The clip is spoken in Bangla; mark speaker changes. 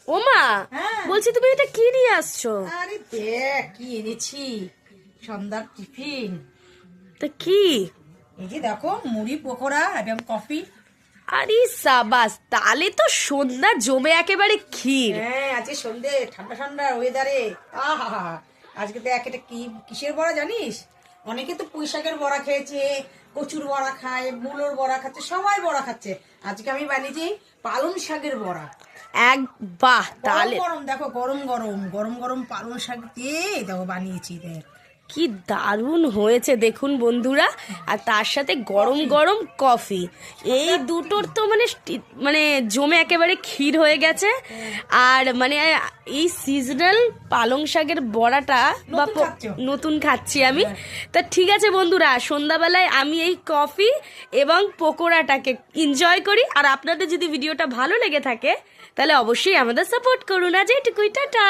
Speaker 1: ওমা,
Speaker 2: হ্যাঁ।
Speaker 1: বলছি তুমি এটা কি নিয়ে আসছো?
Speaker 2: আরে দেখ কি এনেছি, সন্ধ্যার টিফিন।
Speaker 1: তা কি?
Speaker 2: এই যে দেখো, মুড়ি পকোড়া এবং কফি।
Speaker 1: আরে সাবাস, তাহলে তো সন্ধ্যা জমে একেবারে ক্ষীর।
Speaker 2: হ্যাঁ, আজকে সন্ধে ঠান্ডা ঠান্ডা ওয়েদারে আহা, আজকে দেখ এটা কি কিসের বড়া জানিস? অনেকে তো পুঁই শাকের বড়া খেয়েছে, কচুর বড়া খায়, মূলোর বড়া খাচ্ছে, সবাই বড়া খাচ্ছে। আজকে আমি বানিয়েছি পালং শাকের বড়া।
Speaker 1: এক বাহ,
Speaker 2: গরম
Speaker 1: তাহলে
Speaker 2: গরম দেখো, গরম গরম গরম গরম পালং শাক দিয়ে দেখো বানিয়েছি। দেখ
Speaker 1: কি দারুণ হয়েছে দেখুন বন্ধুরা, আর তার সাথে গরম গরম কফি। এই দুটোর তো মানে জমে একেবারে ক্ষীর হয়ে গেছে। আর মানে এই সিজনাল পালং শাকের বড়াটা বা
Speaker 2: নতুন খাচ্ছ?
Speaker 1: নতুন খাচ্ছি আমি। তা ঠিক আছে বন্ধুরা, সন্ধ্যাবেলায় আমি এই কফি এবং পকোড়াটাকে এনজয় করি। আর আপনাদের যদি ভিডিওটা ভালো লেগে থাকে তাহলে অবশ্যই আমাদের সাপোর্ট করুন। আজ এইটুকুই, টাটা।